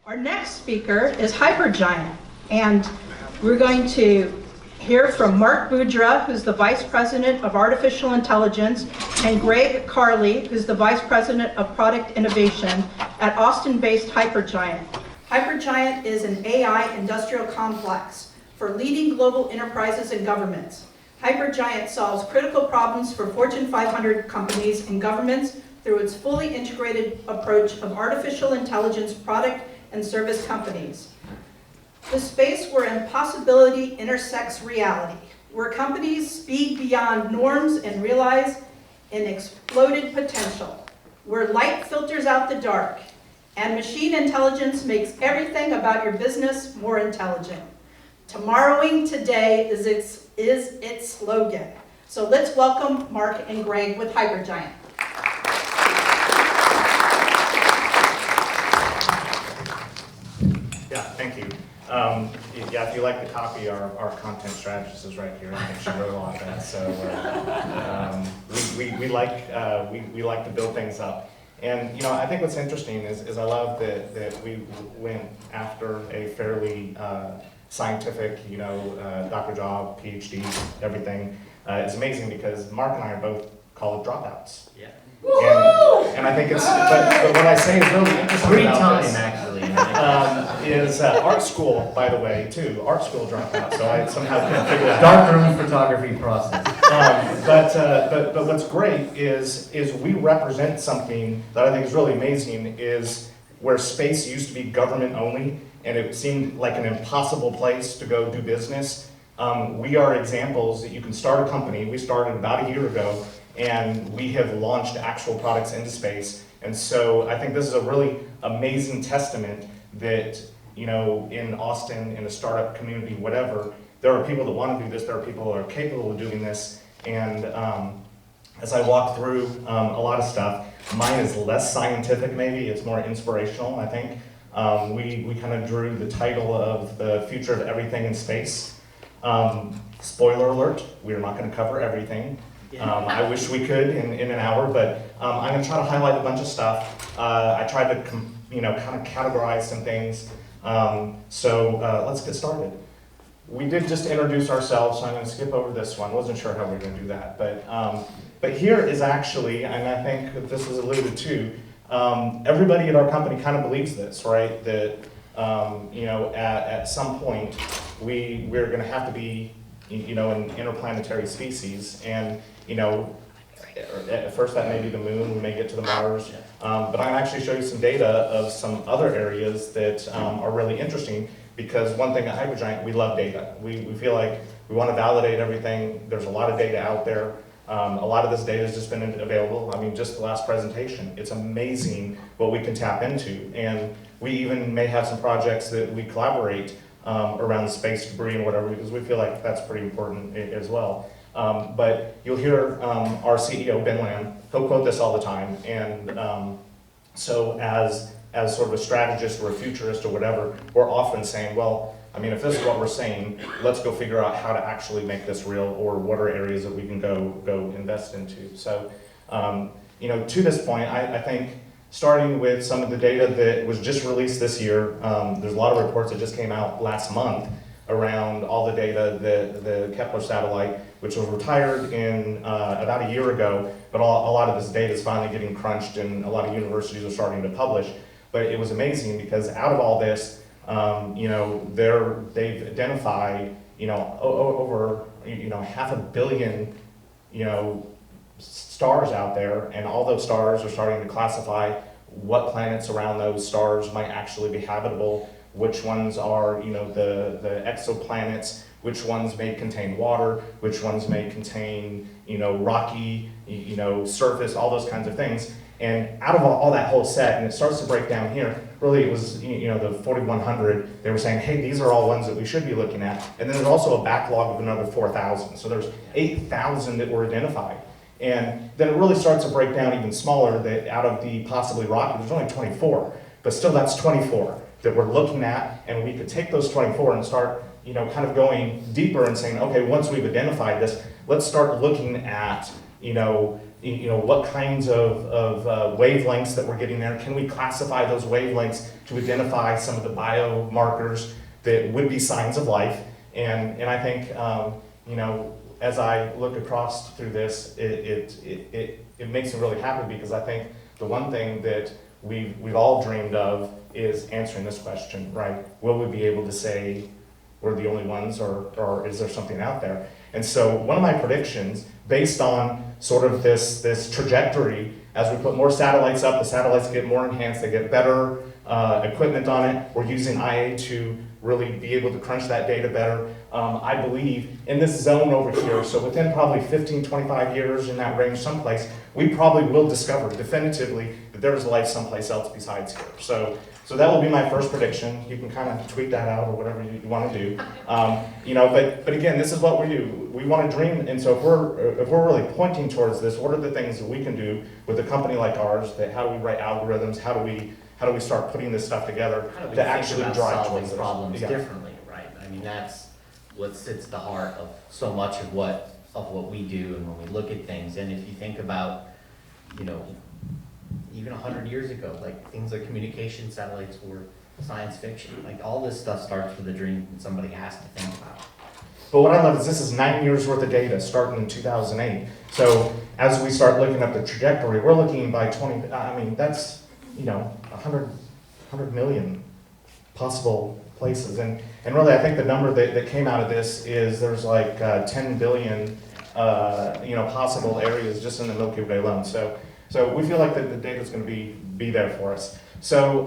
Our next speaker is Hypergiant, and we're going to hear from Marc Boudria, who's the Vice President of Artificial Intelligence, and Greg Carley, who's the Vice President of Product Innovation at Austin-based Hypergiant. Hypergiant is an AI industrial complex for leading global enterprises and governments. Hypergiant solves critical problems for Fortune 500 companies and governments through its fully integrated approach of artificial intelligence product and service companies. The space where impossibility intersects reality, where companies speed beyond norms and realize an exploded potential, where light filters out the dark, and machine intelligence makes everything about your business more intelligent. Tomorrowing today is its slogan. So let's welcome Marc and Greg with Hypergiant. Yeah, thank you. Yeah, if you like the copy, our content strategist is right here. I think she wrote a lot of that. So we like to build things up. And I think what's interesting is I love that we went after a fairly scientific, Dr. Job, PhD, everything. It's amazing because Marc and I are both college dropouts. Yeah. And I think it's, but what I say is really interesting Great about time, this, actually. is art school, by the way, too. Art school dropout, so I somehow couldn't figure that out. Darkroom photography process. But what's great is we represent something that I think is really amazing, is where space used to be government only, and it seemed like an impossible place to go do business. We are examples that you can start a company. We started about a year ago, and we have launched actual products into space. And so I think this is a really amazing testament that, in Austin, in the startup community, whatever, there are people that want to do this, there are people that are capable of doing this. And as I walk through a lot of stuff, mine is less scientific maybe, it's more inspirational, I think. We kind of drew the title of the future of everything in space. Spoiler alert, we're not going to cover everything. I wish we could in an hour, but I'm going to try to highlight a bunch of stuff. I tried to kind of categorize some things. So let's get started. We did just introduce ourselves, so I'm going to skip over this one. Wasn't sure how we were going to do that, but here is actually, and I think that this was alluded to, everybody at our company kind of believes this, right? That at some point we're going to have to be an interplanetary species, and at first that may be the moon, we may get to the Mars, but I'm actually show you some data of some other areas that are really interesting, because one thing at Hypergiant, we love data. We feel like we want to validate everything. There's a lot of data out there. A lot of this data has just been available. I mean, just the last presentation, it's amazing what we can tap into, and we even may have some projects that we collaborate around space debris and whatever, because we feel like that's pretty important as well. But you'll hear our CEO, Ben Lamb, he'll quote this all the time, and so as sort of a strategist or a futurist or whatever, we're often saying, well, I mean, if this is what we're saying, let's go figure out how to actually make this real, or what are areas that we can go invest into. So, to this point, I think starting with some of the data that was just released this year, there's a lot of reports that just came out last month around all the data, the Kepler satellite, which was retired in about a year ago, but a lot of this data is finally getting crunched, and a lot of universities are starting to publish. But it was amazing because out of all this, they've identified, over, 500 million, stars out there, and all those stars are starting to classify what planets around those stars might actually be habitable, which ones are, the exoplanets, which ones may contain water, which ones may contain, rocky, surface, all those kinds of things. And out of all that whole set, and it starts to break down here, really it was, the 4,100, they were saying, hey, these are all ones that we should be looking at. And then there's also a backlog of another 4,000. So there's 8,000 that were identified. And then it really starts to break down even smaller, that out of the possibly rocky, there's only 24, but still that's 24 that we're looking at, and we could take those 24 and start, kind of going deeper and saying, okay, once we've identified this, let's start looking at, what kinds of wavelengths that we're getting there. Can we classify those wavelengths to identify some of the biomarkers that would be signs of life? And I think, as I look across through this, it makes me really happy, because I think the one thing that we've all dreamed of is answering this question, right? Will we be able to say we're the only ones, or is there something out there? And so one of my predictions, based on sort of this trajectory, as we put more satellites up, the satellites get more enhanced, they get better equipment on it. We're using IA to really be able to crunch that data better. I believe in this zone over here, so within probably 15, 25 years, in that range someplace, we probably will discover definitively that there is life someplace else besides here. So that will be my first prediction. You can kind of tweet that out or whatever you want to do. But again, this is what we do. We want to dream, and so if we're really pointing towards this, what are the things that we can do with a company like ours? That how do we write algorithms? How do we start putting this stuff together to actually drive towards this? Problems differently, right? I mean, that's what sits at the heart of so much of what we do, and when we look at things. And if you think about, even 100 years ago, like things like communication satellites were science fiction. Like all this stuff starts with a dream that somebody has to think about. But what I love is this is 9 years worth of data starting in 2008. So as we start looking at the trajectory, we're looking by that's 100 million possible places. And really, I think the number that came out of this is there's like 10 billion possible areas just in the Milky Way alone. So we feel like the data is going to be there for us. So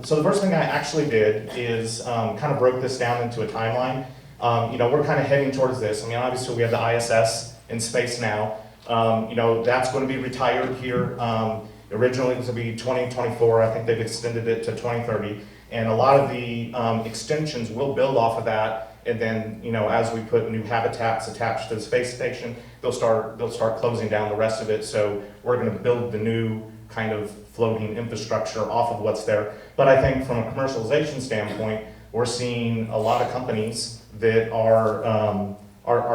the first thing I actually did is kind of broke this down into a timeline. We're kind of heading towards this. I mean, obviously we have the ISS in space now. That's going to be retired here. Originally it was going to be 2024. I think they've extended it to 2030. And a lot of the extensions will build off of that. And then, as we put new habitats attached to the space station, they'll start closing down the rest of it. So we're going to build the new kind of floating infrastructure off of what's there. But I think from a commercialization standpoint, we're seeing a lot of companies that are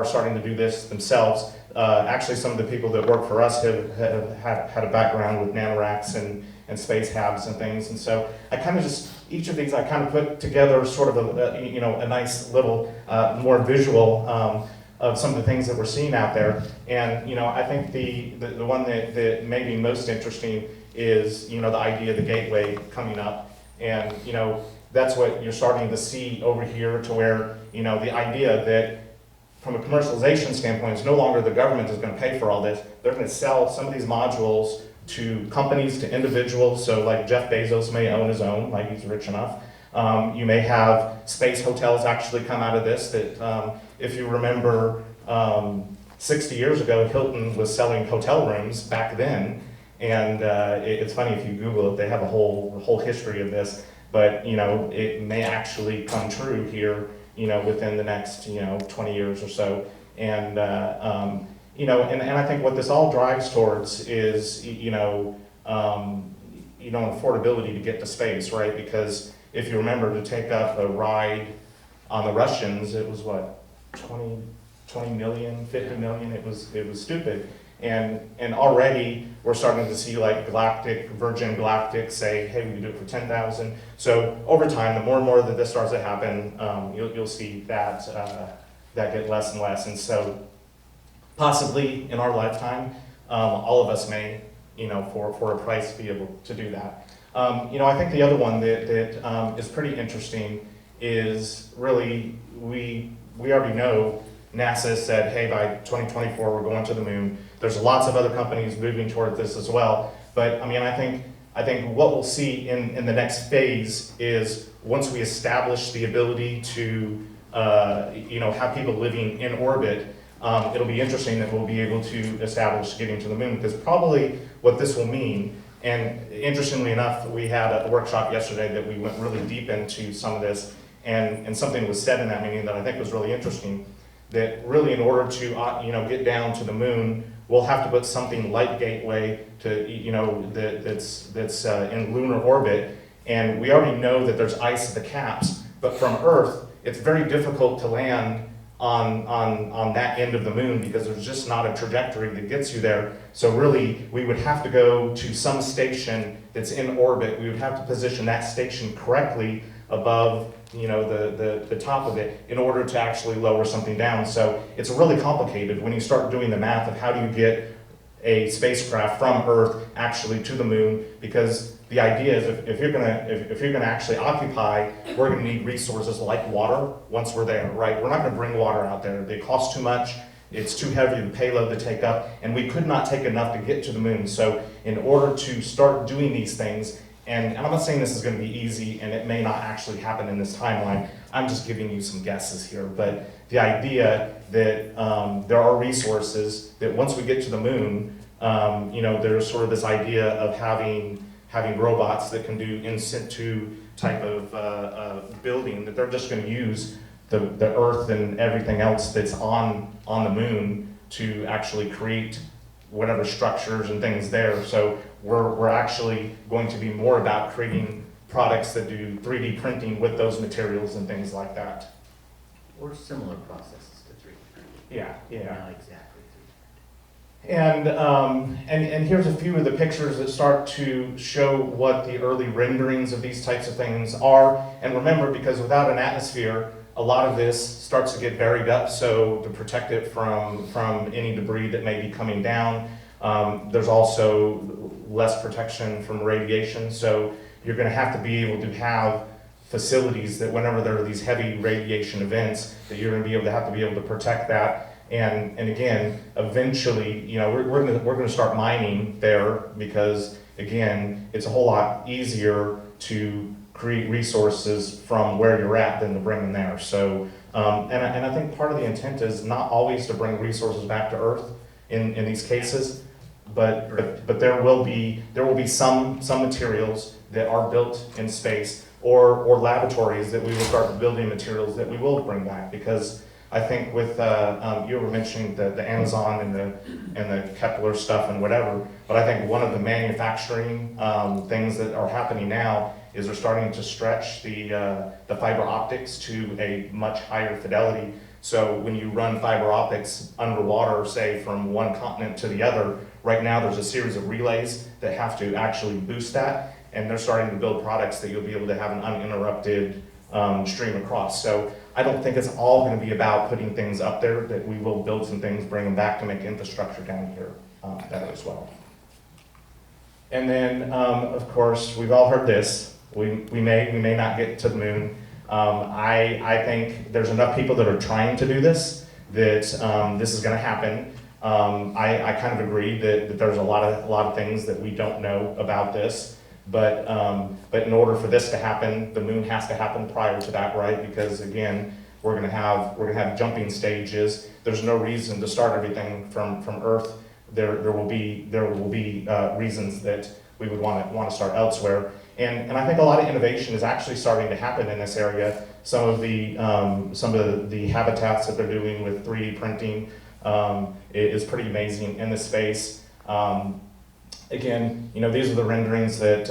starting to do this themselves. Actually, some of the people that work for us have had a background with nanoracks and space habs and things. And so I kind of each of these I kind of put together sort of a nice little more visual of some of the things that we're seeing out there. And I think the one that may be most interesting is the idea of the gateway coming up. And that's what you're starting to see over here, to where the idea that from a commercialization standpoint, it's no longer the government is going to pay for all this. They're going to sell some of these modules to companies, to individuals. So like Jeff Bezos may own his own, like he's rich enough. You may have space hotels actually come out of this. That if you remember, 60 years ago, Hilton was selling hotel rooms back then. And it's funny, if you Google it, they have a whole history of this. But it may actually come true here, within the next 20 years or so. And and I think what this all drives towards is affordability to get to space, right? Because if you remember, to take up a ride on the Russians, it was what, 20 million, 50 million. It was stupid. And already we're starting to see like Virgin Galactic say, hey, we can do it for 10,000. So over time, the more and more that this starts to happen, you'll see that get less and less. And so possibly in our lifetime, all of us may, for a price, be able to do that. I think the other one that is pretty interesting is really, we already know NASA said, hey, by 2024, we're going to the moon. There's lots of other companies moving toward this as well. But I think what we'll see in the next phase is, once we establish the ability to have people living in orbit, it'll be interesting that we'll be able to establish getting to the moon, because probably what this will mean, and interestingly enough, we had a workshop yesterday that we went really deep into some of this, and something was said in that meeting that I think was really interesting, that really in order to get down to the moon, we'll have to put something like Gateway to that's in lunar orbit, and we already know that there's ice at the caps, but from Earth, it's very difficult to land on that end of the moon because there's just not a trajectory that gets you there. So really, we would have to go to some station that's in orbit. We would have to position that station correctly above, you know, the top of it in order to actually lower something down. So it's really complicated when you start doing the math of how do you get a spacecraft from Earth actually to the moon, because the idea is if you're gonna actually occupy, we're gonna need resources like water once we're there, right? We're not gonna bring water out there. They cost too much. It's too heavy of a payload to take up, and we could not take enough to get to the moon. So in order to start doing these things, and I'm not saying this is going to be easy, and it may not actually happen in this timeline. I'm just giving you some guesses here. But the idea that there are resources that once we get to the moon, you know, there's sort of this idea of having robots that can do in situ type of building, that they're just going to use the Earth and everything else that's on the moon to actually create whatever structures and things there. So we're actually going to be more about creating products that do 3D printing with those materials and things like that. Or similar processes to 3D printing. Yeah. Not exactly 3D printing. And here's a few of the pictures that start to show what the early renderings of these types of things are. And remember, because without an atmosphere, a lot of this starts to get buried up, so to protect it from any debris that may be coming down. There's also less protection from radiation, so you're going to have to be able to have facilities that whenever there are these heavy radiation events, that you're going to be able to protect that. And again, eventually, you know, we're going to start mining there because again, it's a whole lot easier to create resources from where you're at than to bring them there. So, and I think part of the intent is not always to bring resources back to Earth in these cases, but there will be some materials that are built in space or laboratories that we will start building materials that we will bring back, because I think with you were mentioning the Amazon and the Kepler stuff and whatever, but I think one of the manufacturing things that are happening now is they're starting to stretch the fiber optics to a much higher fidelity. So when you run fiber optics underwater, say from one continent to the other, right now there's a series of relays that have to actually boost that, and they're starting to build products that you'll be able to have an uninterrupted stream across. So I don't think it's all going to be about putting things up there, that we will build some things, bring them back to make infrastructure down here better as well. And then, of course, we've all heard this. We may not get to the moon. I think there's enough people that are trying to do this that this is going to happen. I kind of agree that there's a lot of things that we don't know about this, but in order for this to happen, the moon has to happen prior to that, right? Because again, we're going to have jumping stages. There's no reason to start everything from Earth. There will be reasons that we would want to start elsewhere. And I think a lot of innovation is actually starting to happen in this area. Some of the habitats that they're doing with 3D printing is pretty amazing in this space. Again, you know, these are the renderings that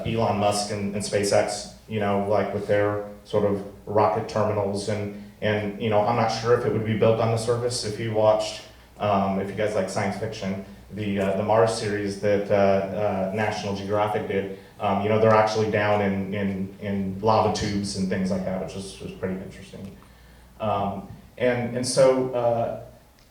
Elon Musk and SpaceX, you know, like with their sort of rocket terminals, and you know, I'm not sure if it would be built on the surface. If you watched, if you guys like science fiction, the Mars series that National Geographic did, you know, they're actually down in lava tubes and things like that, which was pretty interesting. And so,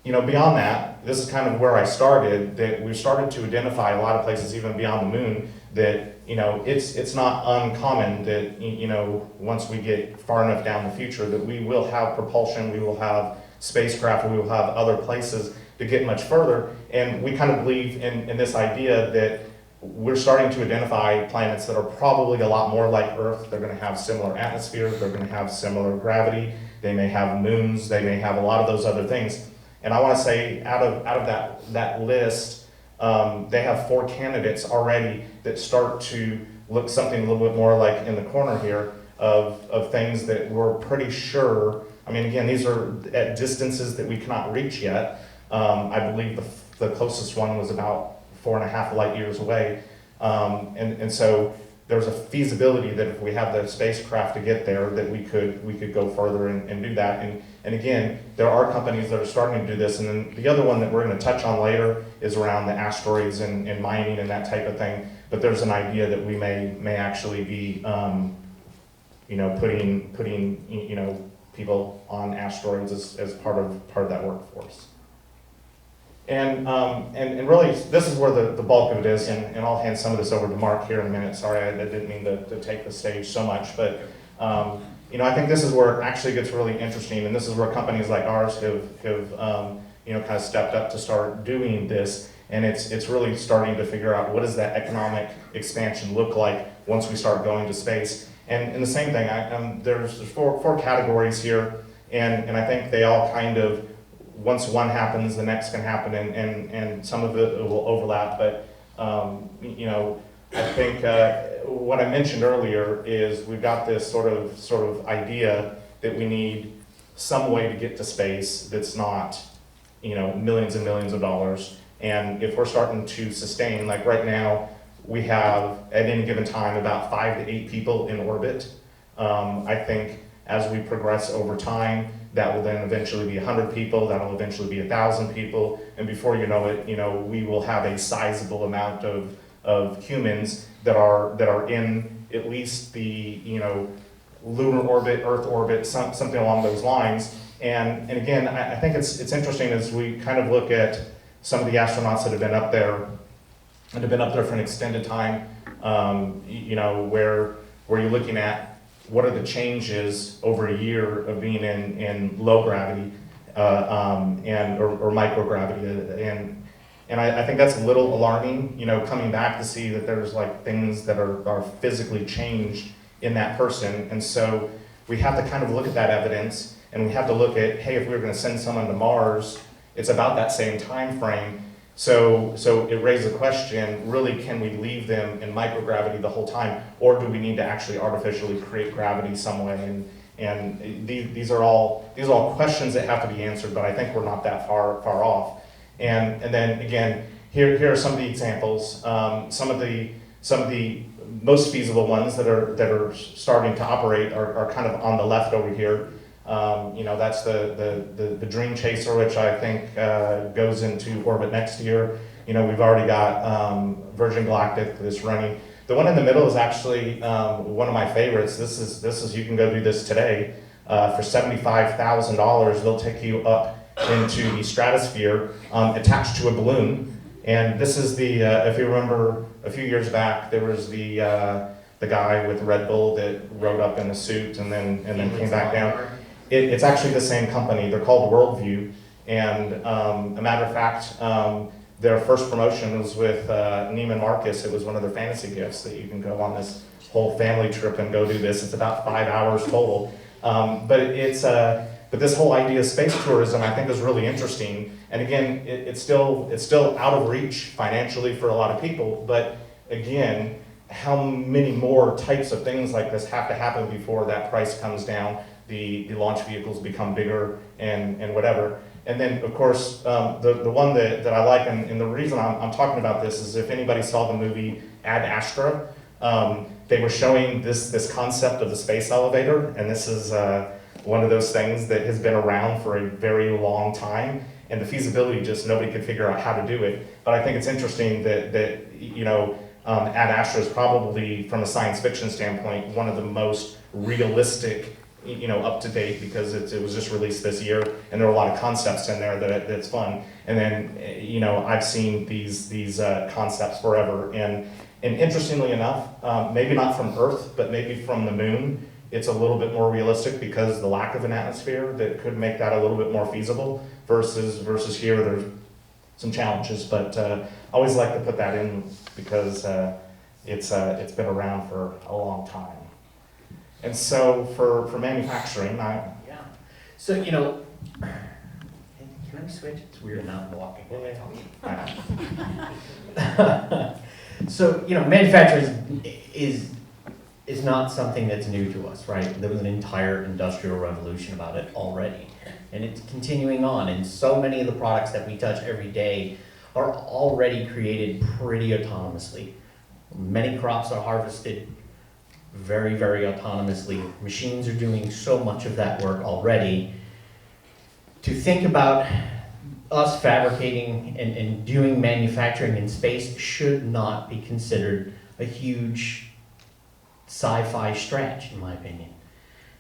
you know, beyond that, this is kind of where I started, that we've started to identify a lot of places even beyond the moon that, you know, it's not uncommon that, you know, once we get far enough down the future that we will have propulsion, we will have spacecraft, we will have other places to get much further. And we kind of believe in this idea that we're starting to identify planets that are probably a lot more like Earth. They're going to have similar atmospheres, they're going to have similar gravity, they may have moons, they may have a lot of those other things. And I want to say out of that list, they have 4 candidates already that start to look something a little bit more like in the corner here of things that we're pretty sure. I mean, again, these are at distances that we cannot reach yet. I believe the closest one was about 4.5 light years away. And so there's a feasibility that if we have the spacecraft to get there, that we could go further and do that. And again, there are companies that are starting to do this. And then the other one that we're going to touch on later is around the asteroids and mining and that type of thing. But there's an idea that we may actually be, putting people on asteroids as part of that workforce. And really, this is where the bulk of it is, and I'll hand some of this over to Mark here in a minute. Sorry, I didn't mean to take the stage so much, but I think this is where it actually gets really interesting, and this is where companies like ours have kind of stepped up to start doing this, and it's really starting to figure out what does that economic expansion look like once we start going to space. And the same thing, there's four categories here, and I think they all kind of, once one happens, the next can happen, and some of it will overlap. But I think what I mentioned earlier is we've got this sort of idea that we need some way to get to space that's not millions and millions of dollars. And if we're starting to sustain, like right now, we have at any given time about 5 to 8 people in orbit. I think as we progress over time, that will then eventually be 100 people, that'll eventually be 1,000 people, and before you know it, we will have a sizable amount of humans that are in at least the lunar orbit, Earth orbit, something along those lines. And again, I think it's interesting as we kind of look at some of the astronauts that have been up there and have been up there for an extended time, where you're looking at what are the changes over a year of being in low gravity or microgravity, and I think that's a little alarming. Coming back to see that there's like things that are physically changed in that person, and so we have to kind of look at that evidence, and we have to look at, hey, if we were going to send someone to Mars, it's about that same time frame. So it raises a question, really, can we leave them in microgravity the whole time, or do we need to actually artificially create gravity some way? And these are all questions that have to be answered, but I think we're not that far off. And then again, here are some of the examples. Some of the most feasible ones that are starting to operate are kind of on the left over here. That's the Dream Chaser, which I think goes into orbit next year. We've already got Virgin Galactic that's running. The one in the middle is actually one of my favorites. This is you can go do this today for $75,000. They'll take you up into the stratosphere attached to a balloon. And this is the if you remember a few years back, there was the guy with Red Bull that rode up in a suit and then came back down. It's actually the same company. They're called Worldview, and a matter of fact, their first promotion was with Neiman Marcus. It was one of their fantasy gifts that you can go on this whole family trip and go do this. It's about 5 hours total, but this whole idea of space tourism, I think, is really interesting. And again, it's still out of reach financially for a lot of people. But again, how many more types of things like this have to happen before that price comes down? The launch vehicles become bigger and whatever. And then, of course, the one that I like, and the reason I'm talking about this is if anybody saw the movie Ad Astra, they were showing this concept of the space elevator, and this is one of those things that has been around for a very long time, and the feasibility, just nobody could figure out how to do it. But I think it's interesting that Ad Astra is probably, from a science fiction standpoint, one of the most realistic, up to date, because it was just released this year, and there are a lot of concepts in there that's fun. And then I've seen these concepts forever, and interestingly enough, maybe not from Earth, but maybe from the moon, it's a little bit more realistic because the lack of an atmosphere that could make that a little bit more feasible versus here. There's some challenges, but I always like to put that in because it's been around for a long time. And so for manufacturing, So can I switch? It's weird not walking. So manufacturing is not something that's new to us, right? There was an entire industrial revolution about it already, and it's continuing on. And so many of the products that we touch every day are already created pretty autonomously. Many crops are harvested very, very autonomously. Machines are doing so much of that work already. To think about us fabricating and doing manufacturing in space should not be considered a huge sci-fi stretch, in my opinion.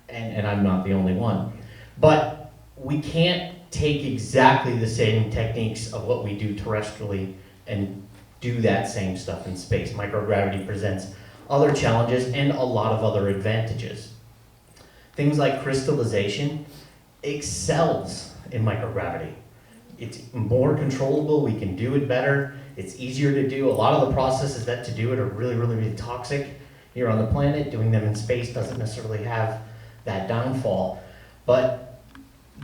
And I'm not the only one. But we can't take exactly the same techniques of what we do terrestrially and do that same stuff in space. Microgravity presents other challenges and a lot of other advantages. Things like crystallization excels in microgravity. It's more controllable, we can do it better, it's easier to do. A lot of the processes that to do it are really, really, really toxic here on the planet. Doing them in space doesn't necessarily have that downfall. But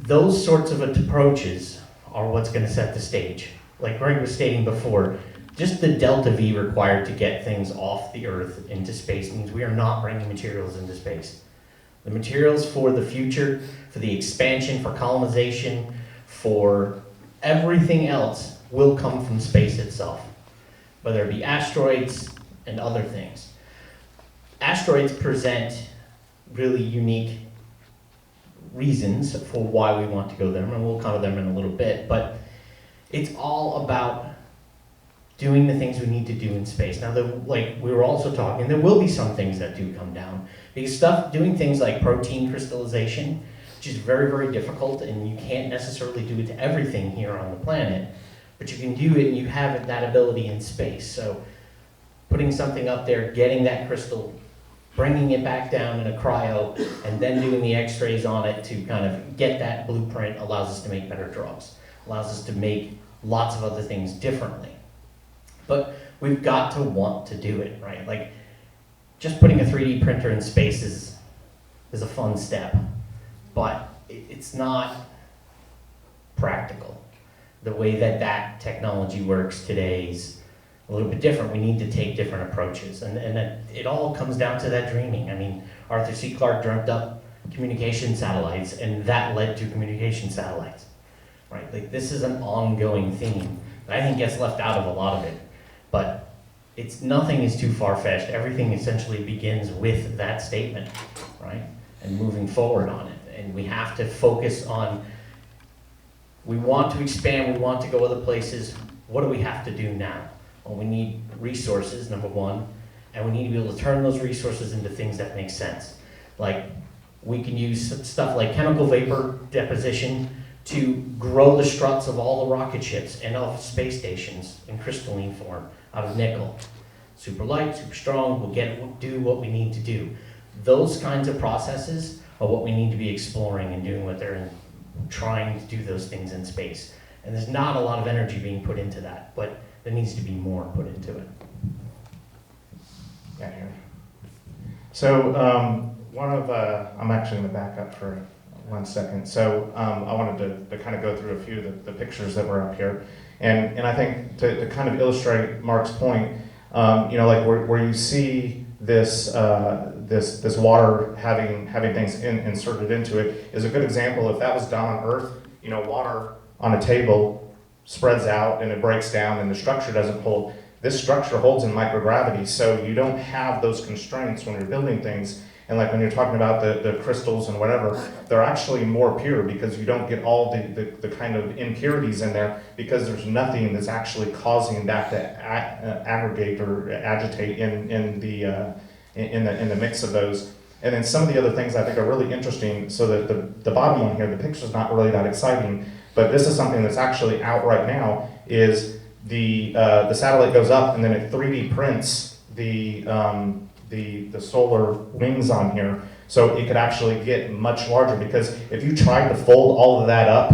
those sorts of approaches are what's going to set the stage. Like Greg was stating before, just the delta V required to get things off the Earth into space means we are not bringing materials into space. The materials for the future, for the expansion, for colonization, for everything else will come from space itself, whether it be asteroids and other things. Asteroids present really unique reasons for why we want to go there, and we'll cover them in a little bit, but it's all about doing the things we need to do in space. Now, like we were also talking, there will be some things that do come down, because doing things like protein crystallization, which is very, very difficult, and you can't necessarily do it to everything here on the planet, but you can do it and you have that ability in space. So putting something up there, getting that crystal, bringing it back down in a cryo, and then doing the x-rays on it to kind of get that blueprint allows us to make better drugs, allows us to make lots of other things differently. But we've got to want to do it, right? Like, just putting a 3D printer in space is a fun step, but it's not practical. The way that technology works today is a little bit different. We need to take different approaches, and it all comes down to that dreaming. I mean, Arthur C. Clarke dreamt up communication satellites, and that led to communication satellites, right? Like, this is an ongoing theme that I think gets left out of a lot of it, but nothing is too far-fetched. Everything essentially begins with that statement, right? And moving forward on it. And we have to focus on, we want to expand, we want to go other places. What do we have to do now? Well, we need resources, number one, and we need to be able to turn those resources into things that make sense. Like, we can use stuff like chemical vapor deposition to grow the struts of all the rocket ships and of space stations in crystalline form out of nickel. Super light, super strong, we'll do what we need to do. Those kinds of processes are what we need to be exploring and doing what they're trying to do those things in space. And there's not a lot of energy being put into that, but there needs to be more put into it. Yeah, here. So I'm actually going to back up for 1 second. So I wanted to kind of go through a few of the pictures that were up here. And I think to kind of illustrate Mark's point, like where you see this water having things inserted into it is a good example. If that was done on Earth, water on a table spreads out and it breaks down and the structure doesn't hold. This structure holds in microgravity, so you don't have those constraints when you're building things. And like when you're talking about the crystals and whatever, they're actually more pure because you don't get all the kind of impurities in there, because there's nothing that's actually causing that to aggregate or agitate in the mix of those. And then some of the other things I think are really interesting. So that the bottom one here, the picture's not really that exciting, but this is something that's actually out right now. Is the satellite goes up and then it 3D prints the solar wings on here, so it could actually get much larger. Because if you tried to fold all of that up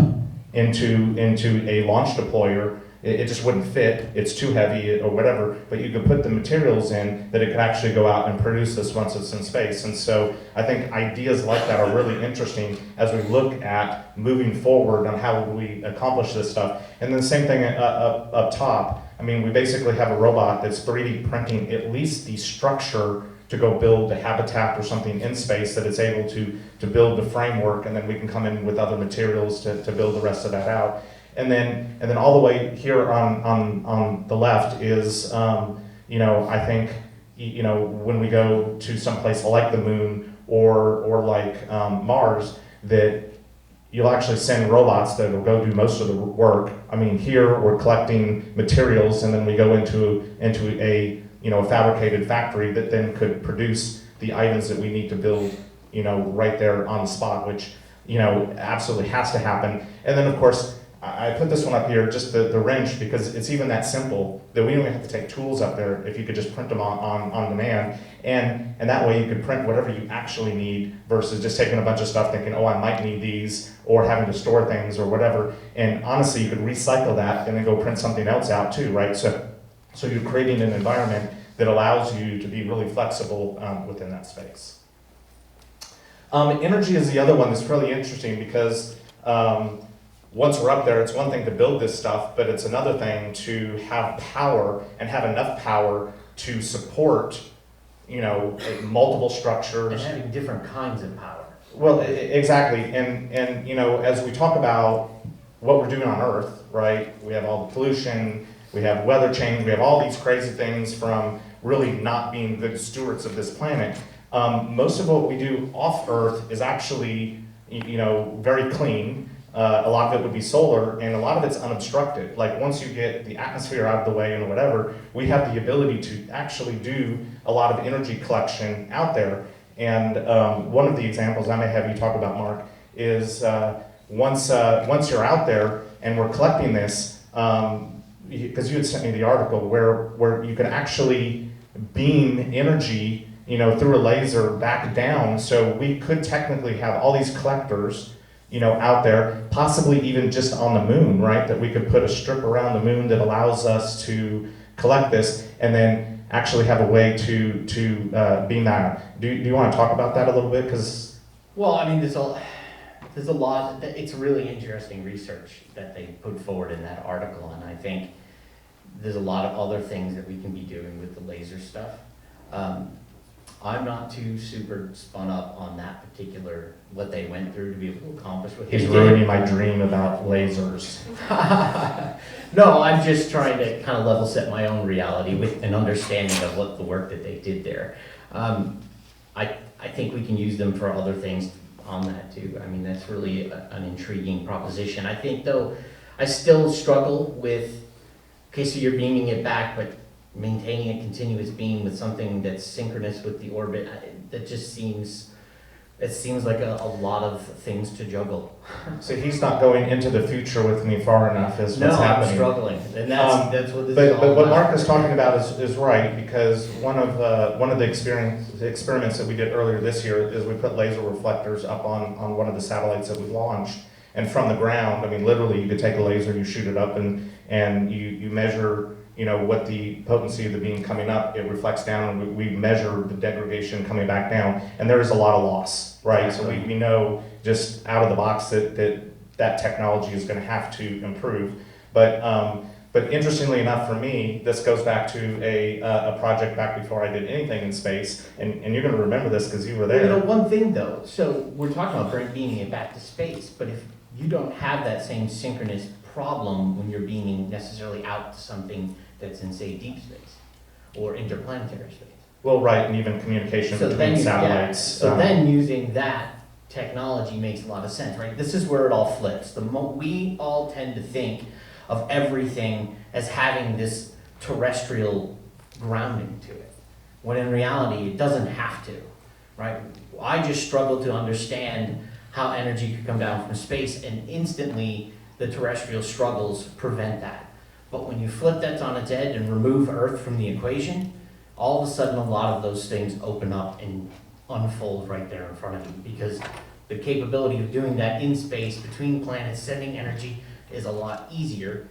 into a launch deployer, it just wouldn't fit. It's too heavy or whatever. But you could put the materials in that it could actually go out and produce this once it's in space. And so I think ideas like that are really interesting as we look at moving forward on how we accomplish this stuff. And then the same thing up top. I mean, we basically have a robot that's 3D printing at least the structure to go build a habitat or something in space, that it's able to build the framework, and then we can come in with other materials to build the rest of that out. And then all the way here on the left is, I think you know, when we go to some place like the moon or like Mars, that you'll actually send robots that will go do most of the work. I mean, here we're collecting materials, and then we go into a, you know, a fabricated factory that then could produce the items that we need to build, you know, right there on the spot, which, you know, absolutely has to happen. And then of course, I put this one up here, just the wrench, because it's even that simple that we don't even have to take tools up there if you could just print them on demand. And that way you could print whatever you actually need versus just taking a bunch of stuff thinking, oh, I might need these, or having to store things or whatever. And honestly, you could recycle that and then go print something else out too, right? So you're creating an environment that allows you to be really flexible within that space. Energy is the other one that's really interesting because once we're up there, it's one thing to build this stuff, but it's another thing to have power and have enough power to support, you know, multiple structures. And having different kinds of power. Well, exactly. And you know, as we talk about what we're doing on Earth, right? We have all the pollution, we have weather change, we have all these crazy things from really not being good stewards of this planet. Most of what we do off Earth is actually, you know, very clean. A lot of it would be solar, and a lot of it's unobstructed. Like once you get the atmosphere out of the way and whatever, we have the ability to actually do a lot of energy collection out there. And one of the examples I may have you talk about, Mark, is once you're out there and we're collecting this, because you had sent me the article where you can actually beam energy, you know, through a laser back down. So we could technically have all these collectors, you know, out there, possibly even just on the moon, right? That we could put a strip around the moon that allows us to collect this, and then actually have a way to beam that. Do you want to talk about that a little bit? Because well, I mean, there's a lot. It's really interesting research that they put forward in that article, and I think there's a lot of other things that we can be doing with the laser stuff. I'm not too super spun up on that particular, what they went through to be able to accomplish what they did. he's ruining my dream about lasers. No, I'm just trying to kind of level set my own reality with an understanding of what the work that they did there. I think we can use them for other things on that too. I mean, that's really an intriguing proposition. I think though, I still struggle with, okay, so you're beaming it back, but maintaining a continuous beam with something that's synchronous with the orbit, that just seems, it seems like a lot of things to juggle. So he's not going into the future with me far enough is what's happening. I'm struggling, and that's what this is all But what about. Mark is talking about is right, because one of the experiments that we did earlier this year is we put laser reflectors up on one of the satellites that we launched, and from the ground, I mean, literally, you could take a laser, you shoot it up, and you measure, you know, what the potency of the beam coming up, it reflects down, and we measure the degradation coming back down, and there is a lot of loss, right? So we know just out of the box that technology is going to have to improve. But interestingly enough for me, this goes back to a project back before I did anything in space, and you're going to remember this because you were there. Well, you know, one thing though, so we're talking about beaming it back to space, but if you don't have that same synchronous problem when you're beaming necessarily out to something that's in, say, deep space or interplanetary space. Well, right, and even communication between satellites. So then using that technology makes a lot of sense, right? This is where it all flips. We all tend to think of everything as having this terrestrial grounding to it, when in reality it doesn't have to, right? I just struggle to understand how energy could come down from space, and instantly the terrestrial struggles prevent that. But when you flip that on its head and remove Earth from the equation, all of a sudden a lot of those things open up and unfold right there in front of you, because the capability of doing that in space between planets, sending energy, is a lot easier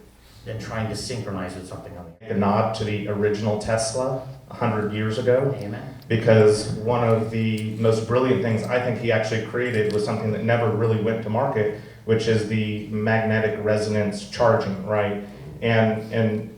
than trying to synchronize with something on the A nod to the original Tesla 100 years ago. Amen. Because one of the most brilliant things I think he actually created was something that never really went to market, which is the magnetic resonance charging, right? And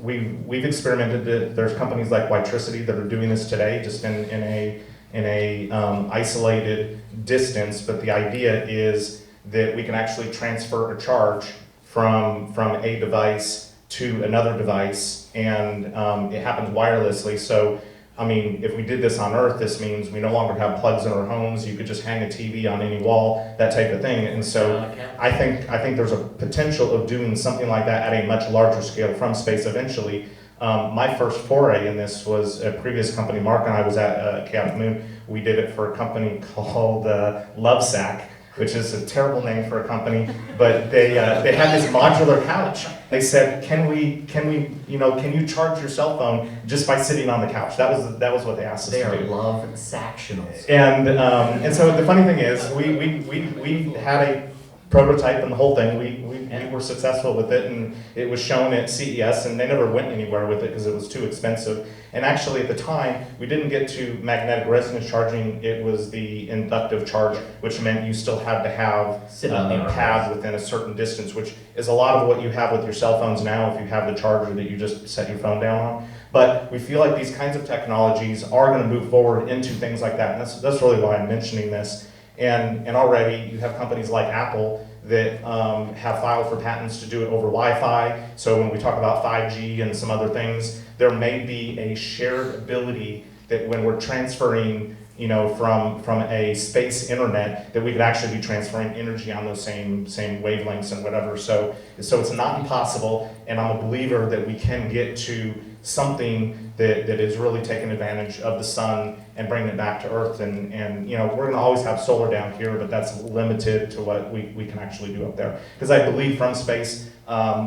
we've experimented. There's companies like Witricity that are doing this today, just in a isolated distance. But the idea is that we can actually transfer a charge from a device to another device, and it happens wirelessly. So I mean, if we did this on Earth, this means we no longer have plugs in our homes. You could just hang a TV on any wall, that type of thing. And so I think there's a potential of doing something like that at a much larger scale from space eventually. My first foray in this was a previous company. Mark and I was at Chaotic Moon. We did it for a company called Lovesack, which is a terrible name for a company, but they had this modular couch. They said, can you charge your cell phone just by sitting on the couch? That was what they asked us to do. They are love-sactionals. And so the funny thing is, we had a prototype and the whole thing. We were successful with it, and it was shown at CES, and they never went anywhere with it because it was too expensive. And actually at the time, we didn't get to magnetic resonance charging. It was the inductive charge, which meant you still had to have a pad within a certain distance, which is a lot of what you have with your cell phones now if you have the charger that you just set your phone down on. But we feel like these kinds of technologies are going to move forward into things like that. And that's really why I'm mentioning this. And already you have companies like Apple that have filed for patents to do it over Wi-Fi. So when we talk about 5G and some other things, there may be a shared ability that when we're transferring, from a space internet, that we could actually be transferring energy on those same wavelengths and whatever. So it's not impossible, and I'm a believer that we can get to something that is really taking advantage of the sun and bringing it back to Earth. And we're going to always have solar down here, but that's limited to what we can actually do up there. Because I believe from space,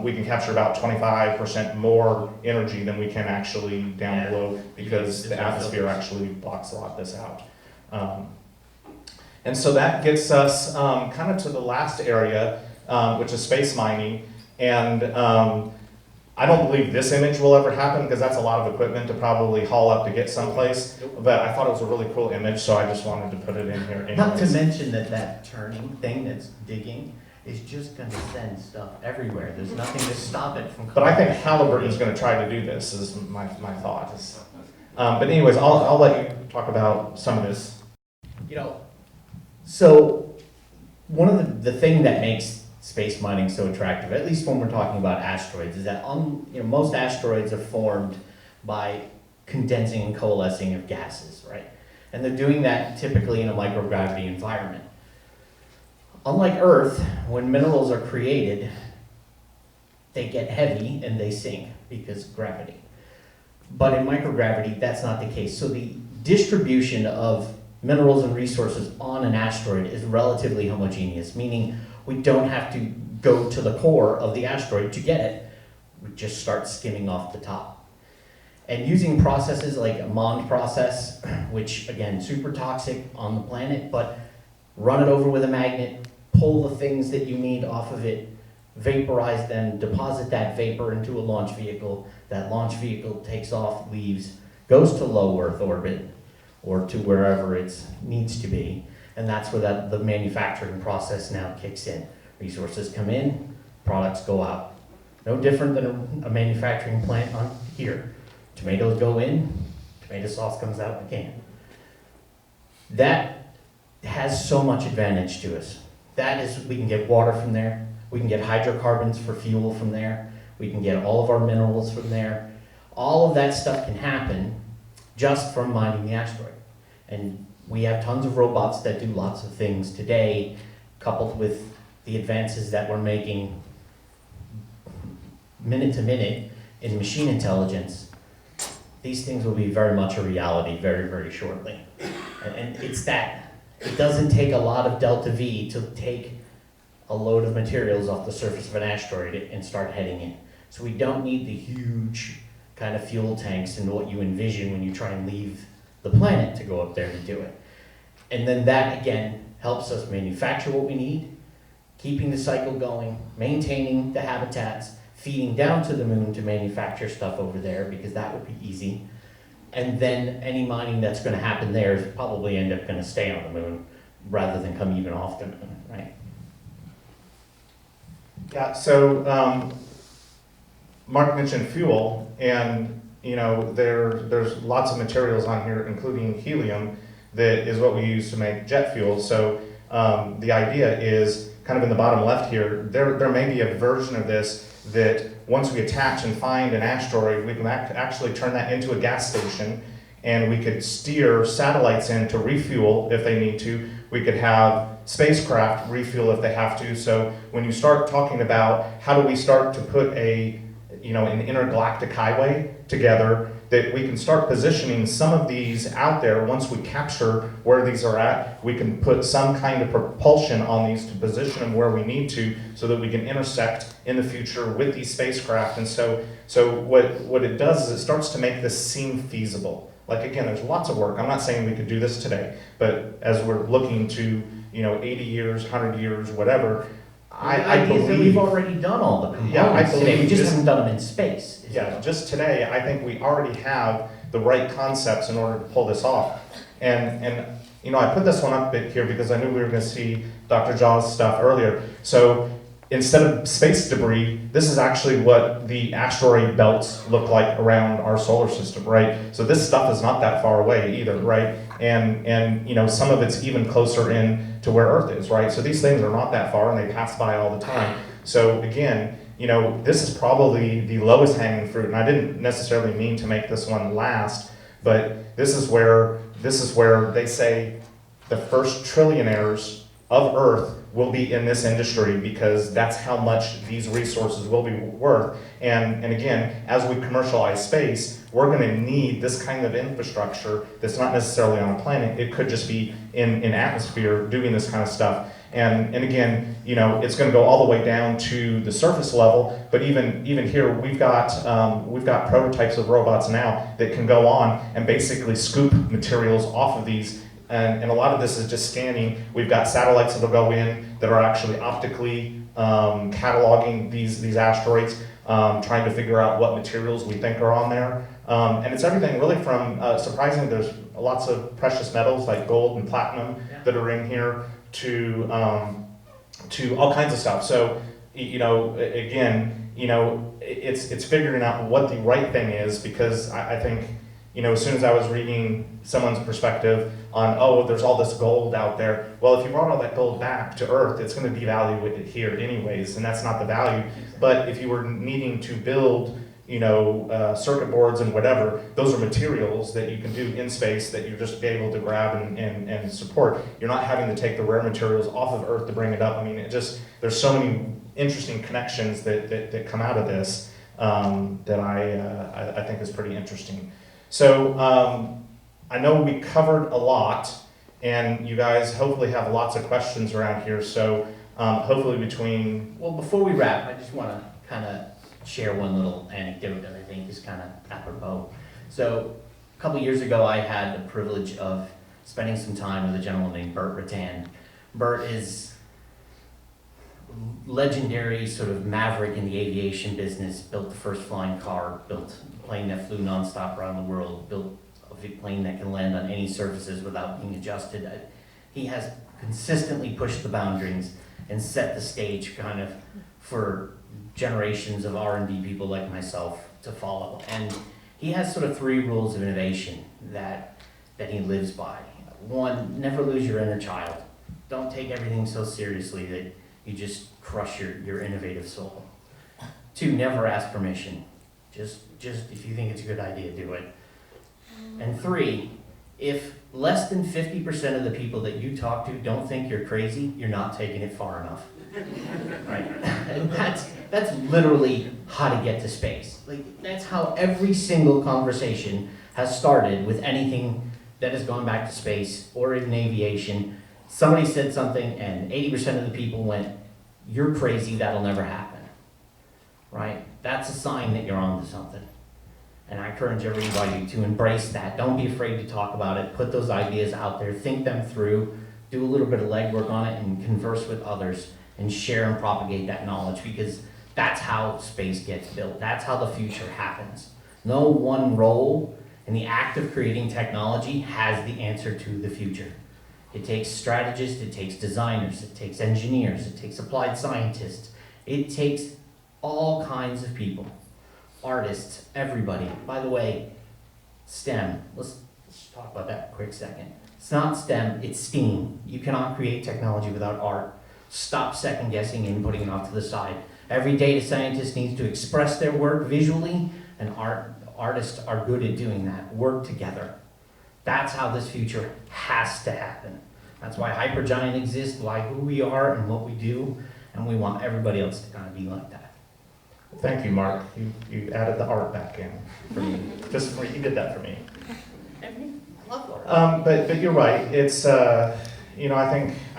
we can capture about 25% more energy than we can actually down below, because the atmosphere actually blocks a lot of this out. And so that gets us kind of to the last area, which is space mining. And I don't believe this image will ever happen, because that's a lot of equipment to probably haul up to get someplace. But I thought it was a really cool image, so I just wanted to put it in here anyways. Not to mention that turning thing that's digging is just going to send stuff everywhere. There's nothing to stop it from coming. But I think Halliburton's going to try to do this, is my thought. But anyways, I'll let you talk about some of this. So one of the thing that makes space mining so attractive, at least when we're talking about asteroids, is that most asteroids are formed by condensing and coalescing of gases, right? And they're doing that typically in a microgravity environment. Unlike Earth, when minerals are created, they get heavy and they sink because of gravity. But in microgravity, that's not the case. So the distribution of minerals and resources on an asteroid is relatively homogeneous, meaning we don't have to go to the core of the asteroid to get it. We just start skimming off the top. And using processes like a MOND process, which again, super toxic on the planet, but run it over with a magnet, pull the things that you need off of it, vaporize them, deposit that vapor into a launch vehicle. That launch vehicle takes off, leaves, goes to low Earth orbit, or to wherever it needs to be. And that's where the manufacturing process now kicks in. Resources come in, products go out. No different than a manufacturing plant on here. Tomatoes go in, tomato sauce comes out in the can. That has so much advantage to us. That is, we can get water from there, we can get hydrocarbons for fuel from there, we can get all of our minerals from there. All of that stuff can happen just from mining the asteroid. And we have tons of robots that do lots of things today, coupled with the advances that we're making minute to minute in machine intelligence. These things will be very much a reality very, very shortly. And it's that. It doesn't take a lot of delta V to take a load of materials off the surface of an asteroid and start heading in. So we don't need the huge kind of fuel tanks and what you envision when you try and leave the planet to go up there to do it. And then that, again, helps us manufacture what we need, keeping the cycle going, maintaining the habitats, feeding down to the moon to manufacture stuff over there, because that would be easy. And then any mining that's going to happen there is probably end up going to stay on the moon rather than come even off the moon, right? Yeah, so Mark mentioned fuel, and there's lots of materials on here, including helium, that is what we use to make jet fuel. So the idea is kind of in the bottom left here, there may be a version of this that once we attach and find an asteroid, we can actually turn that into a gas station and we could steer satellites in to refuel if they need to. We could have spacecraft refuel if they have to. So when you start talking about how do we start to put an intergalactic highway together, that we can start positioning some of these out there. Once we capture where these are at, we can put some kind of propulsion on these to position them where we need to, so that we can intersect in the future with these spacecraft. And so what it does is it starts to make this seem feasible. Like, again, there's lots of work. I'm not saying we could do this today, but as we're looking to 80 years, 100 years, whatever, I believe that we've already done all the components. Yeah, I believe today. We just this- haven't done them in space. Yeah, just today, I think we already have the right concepts in order to pull this off. And I put this one up here because I knew we were going to see Dr. Jaw's stuff earlier. So instead of space debris, this is actually what the asteroid belts look like around our solar system, right? So this stuff is not that far away either, right? And some of it's even closer in to where Earth is, right? So these things are not that far, and they pass by all the time. So again, this is probably the lowest hanging fruit, and I didn't necessarily mean to make this one last, but this is where they say the first trillionaires of Earth will be in this industry, because that's how much these resources will be worth. And again, as we commercialize space, we're going to need this kind of infrastructure that's not necessarily on a planet. It could just be in atmosphere doing this kind of stuff. And again, it's going to go all the way down to the surface level. But even here, we've got prototypes of robots now that can go on and basically scoop materials off of these. And a lot of this is just scanning. We've got satellites that'll go in that are actually optically cataloging these asteroids, trying to figure out what materials we think are on there. And it's everything really from, surprisingly, there's lots of precious metals like gold and platinum that are in here, to all kinds of stuff. So, again, it's figuring out what the right thing is, because I think, as soon as I was reading someone's perspective on, there's all this gold out there. Well, if you brought all that gold back to Earth, it's going to devalue it here anyways, and that's not the value. But if you were needing to build, circuit boards and whatever, those are materials that you can do in space that you're just be able to grab and support. You're not having to take the rare materials off of Earth to bring it up. I mean, there's so many interesting connections that come out of this that I think is pretty interesting. So I know we covered a lot, and you guys hopefully have lots of questions around here. So hopefully Well, before we wrap, I just want to kind of share one little anecdote that I think is kind of apropos. So a couple years ago, I had the privilege of spending some time with a gentleman named Burt Rattan. Burt is legendary sort of maverick in the aviation business, built the first flying car, built a plane that flew nonstop around the world, built a big plane that can land on any surfaces without being adjusted. He has consistently pushed the boundaries and set the stage kind of for generations of R&D people like myself to follow. And he has sort of 3 rules of innovation that he lives by. 1, never lose your inner child. Don't take everything so seriously that you just crush your innovative soul. 2, never ask permission. Just if you think it's a good idea, do it. And 3, if less than 50% of the people that you talk to don't think you're crazy, you're not taking it far enough. Right? And that's literally how to get to space. Like, that's how every single conversation has started with anything that has gone back to space or in aviation. Somebody said something and 80% of the people went, "You're crazy, that'll never happen." Right? That's a sign that you're onto something. And I encourage everybody to embrace that. Don't be afraid to talk about it. Put those ideas out there, think them through, do a little bit of legwork on it, and converse with others and share and propagate that knowledge, because that's how space gets built. That's how the future happens. No one role in the act of creating technology has the answer to the future. It takes strategists, it takes designers, it takes engineers, it takes applied scientists. It takes all kinds of people, artists, everybody. By the way, STEM, let's talk about that a quick second. It's not STEM, it's STEAM. You cannot create technology without art. Stop second guessing and putting it off to the side. Every data scientist needs to express their work visually, and artists are good at doing that. Work together. That's how this future has to happen. That's why Hypergiant exists, why who we are and what we do, and we want everybody else to kind of be like that. Thank you, Mark. You added the art back in for me. Just for you did that for me. I love art. But you're right. It's I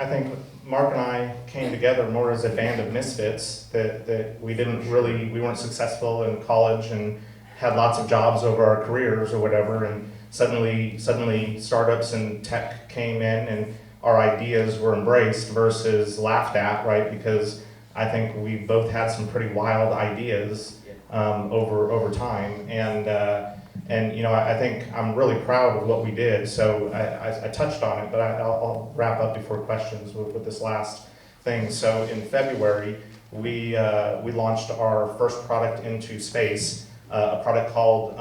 think Mark and I came together more as a band of misfits that we weren't successful in college and had lots of jobs over our careers or whatever, and suddenly startups and tech came in and our ideas were embraced versus laughed at, right? Because I think we both had some pretty wild ideas over time, and I think I'm really proud of what we did. So I touched on it, but I'll wrap up before questions with this last thing. So in February, we launched our first product into space, a product called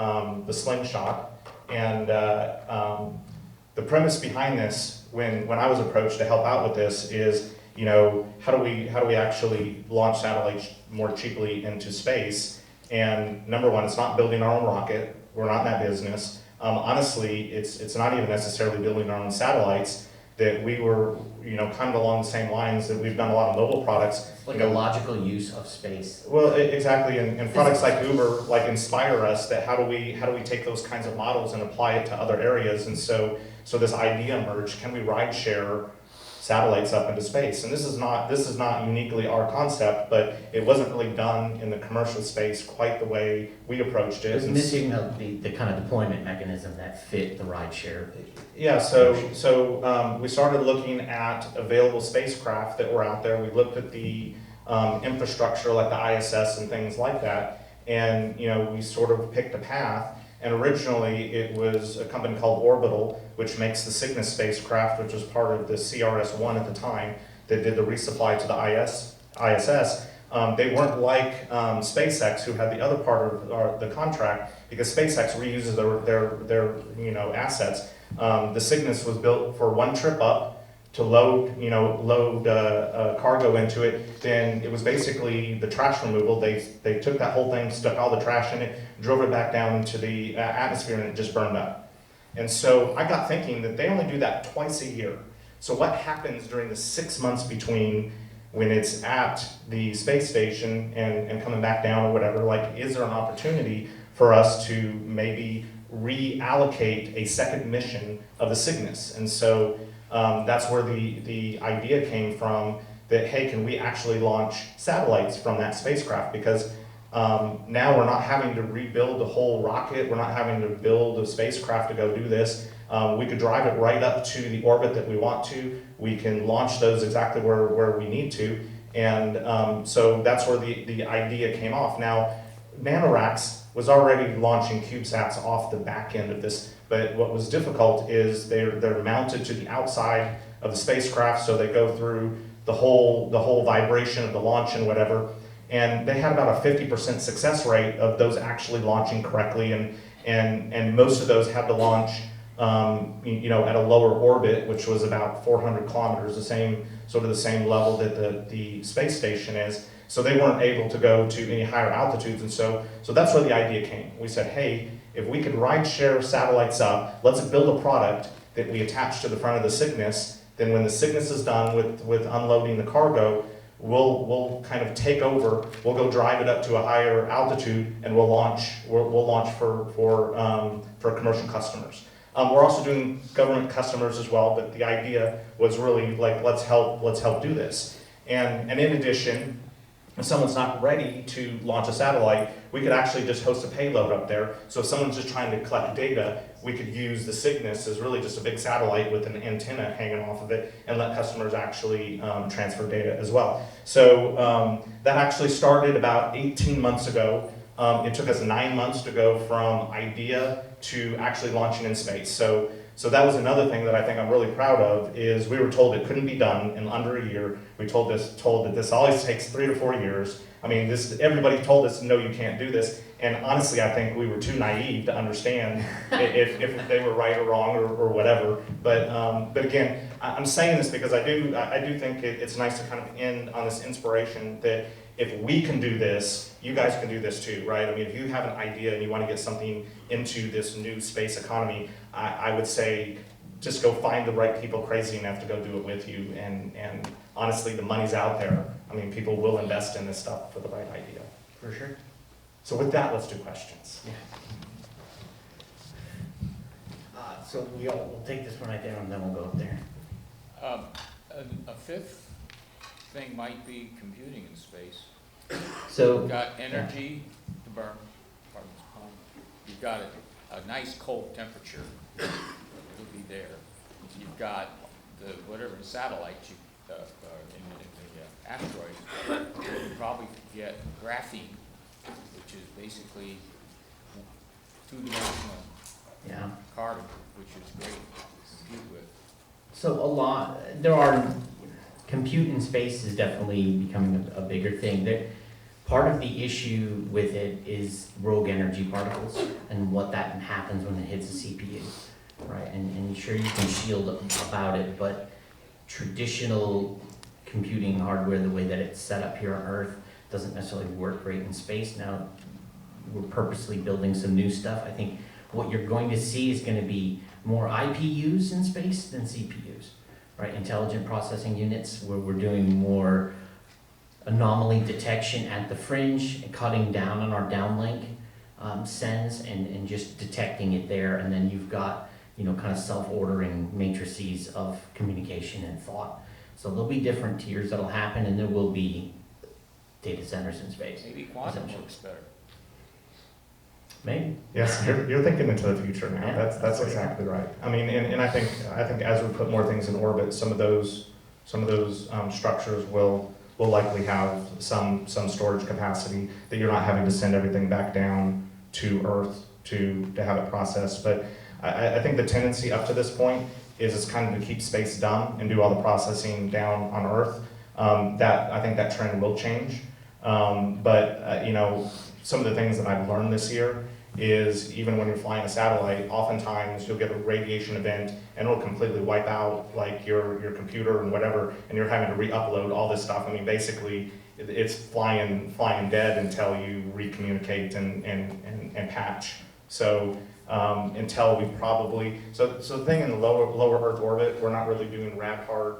the Slingshot, and the premise behind this, when I was approached to help out with this, is how do we actually launch satellites more cheaply into space? And number one, it's not building our own rocket. We're not in that business. Honestly, it's not even necessarily building our own satellites. That we were, kind of along the same lines that we've done a lot of mobile products. It's like a logical use of space. Well, exactly, and products like Uber inspire us. That how do we take those kinds of models and apply it to other areas? And so this idea emerged: can we ride share satellites up into space? And this is not uniquely our concept, but it wasn't really done in the commercial space quite the way we approached it. It was missing the kind of deployment mechanism that fit the ride share. Yeah, so we started looking at available spacecraft that were out there. We looked at the infrastructure like the ISS and things like that, and we sort of picked a path. And originally it was a company called Orbital, which makes the Cygnus spacecraft, which was part of the CRS-1 at the time, that did the resupply to the ISS. They weren't like SpaceX, who had the other part of the contract, because SpaceX reuses their assets. The Cygnus was built for one trip up to load cargo into it. Then it was basically the trash removal. They took that whole thing, stuck all the trash in it, drove it back down into the atmosphere, and it just burned up. And so I got thinking that they only do that twice a year. So what happens during the 6 months between when it's at the space station and coming back down or whatever? Like, is there an opportunity for us to maybe reallocate a second mission of the Cygnus? And so that's where the idea came from, that, hey, can we actually launch satellites from that spacecraft? Because now we're not having to rebuild the whole rocket, we're not having to build a spacecraft to go do this. We could drive it right up to the orbit that we want to. We can launch those exactly where we need to. And so that's where the idea came off. Now, Nanoracks was already launching CubeSats off the back end of this, but what was difficult is they're mounted to the outside of the spacecraft, so they go through the whole vibration of the launch and whatever. And they had about a 50% success rate of those actually launching correctly, and most of those had to launch at a lower orbit, which was about 400 kilometers, the same level that the space station is. So they weren't able to go to any higher altitudes, and so that's where the idea came. We said, hey, if we could ride share satellites up, let's build a product that we attach to the front of the Cygnus. Then when the Cygnus is done with unloading the cargo, we'll kind of take over. We'll go drive it up to a higher altitude, and we'll launch for commercial customers. We're also doing government customers as well, but the idea was really like, let's help do this. And in addition, if someone's not ready to launch a satellite, we could actually just host a payload up there. So if someone's just trying to collect data, we could use the Cygnus as really just a big satellite with an antenna hanging off of it, and let customers actually transfer data as well. So that actually started about 18 months ago. It took us 9 months to go from idea to actually launching in space. So that was another thing that I think I'm really proud of, is we were told it couldn't be done in under a year. We told that this always takes 3 to 4 years. I mean, everybody told us, no, you can't do this. And honestly, I think we were too naive to understand if they were right or wrong or whatever. But again, I'm saying this because I do think it's nice to kind of end on this inspiration that if we can do this, you guys can do this too, right? I mean, if you have an idea and you want to get something into this new space economy, I would say just go find the right people crazy enough to go do it with you. And honestly, the money's out there. I mean, people will invest in this stuff for the right idea. For sure. So with that, let's do questions. Yeah. So we'll take this one right there and then we'll go up there. A fifth thing might be computing in space. So You've got energy to burn, you've got a nice cold temperature, it'll be there. You've got the, whatever satellites, in the asteroids, you probably get graphene, which is basically two-dimensional yeah. carbon, which is great to compute with. So compute in space is definitely becoming a bigger thing. Part of the issue with it is rogue energy particles and what that happens when it hits a CPU, right? And sure, you can shield about it, but traditional computing hardware, the way that it's set up here on Earth, doesn't necessarily work great in space. Now, we're purposely building some new stuff. I think what you're going to see is going to be more IPUs in space than CPUs, right? Intelligent processing units, where we're doing more anomaly detection at the fringe and cutting down on our downlink sends and just detecting it there. And then you've got, kind of self-ordering matrices of communication and thought. So there'll be different tiers that'll happen, and there will be data centers in space. Maybe quantum works better. Maybe. Yes, you're thinking into the future now. Yeah, That's exactly right. I mean, and I think as we put more things in orbit, some of those structures will likely have some storage capacity that you're not having to send everything back down to Earth to have it processed. But I think the tendency up to this point is it's kind of to keep space dumb and do all the processing down on Earth. I think that trend will change. But some of the things that I've learned this year is even when you're flying a satellite, oftentimes you'll get a radiation event and it'll completely wipe out like your computer and whatever, and you're having to re-upload all this stuff. I mean, basically, it's flying dead until you recommunicate and patch. So until we probably the thing in the lower Earth orbit, we're not really doing rad hard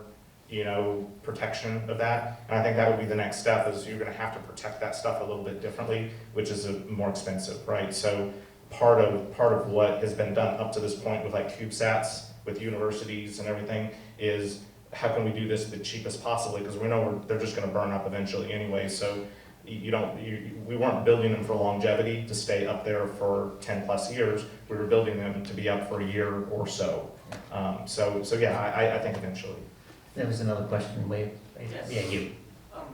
protection of that. And I think that would be the next step, is you're going to have to protect that stuff a little bit differently, which is more expensive, right? So part of what has been done up to this point with like CubeSats, with universities and everything, is how can we do this the cheapest possibly? Because we know they're just going to burn up eventually anyway. So we weren't building them for longevity to stay up there for 10 plus years. We were building them to be up for a year or so. So yeah, I think eventually. There was another question. Wait. Yes. Yeah, you.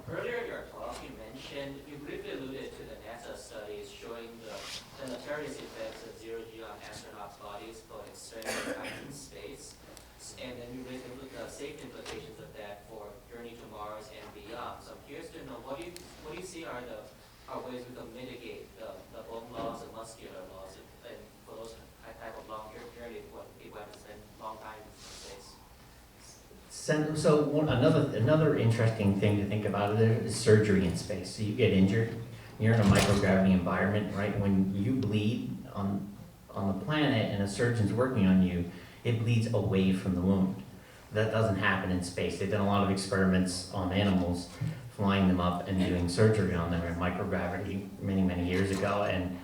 Earlier in your talk, you briefly alluded to the NASA studies showing the nefarious effects of zero-G on astronauts' bodies, both external and in space. And then you raised the safety implications of that for journey to Mars and beyond. So I'm curious to know, what do you see are ways we can mitigate the bone loss and muscular loss, and for those type of long journeys when people have to spend long time in space? So another interesting thing to think about is surgery in space. So you get injured, you're in a microgravity environment, right? When you bleed on the planet and a surgeon's working on you, it bleeds away from the wound. That doesn't happen in space. They've done a lot of experiments on animals, flying them up and doing surgery on them in microgravity many years ago. And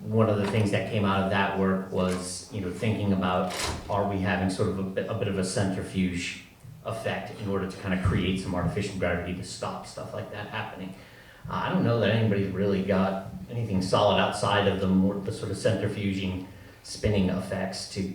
one of the things that came out of that work was, thinking about, are we having sort of a bit of a centrifuge effect in order to kind of create some artificial gravity to stop stuff like that happening? I don't know that anybody's really got anything solid outside of the sort of centrifuging, spinning effects to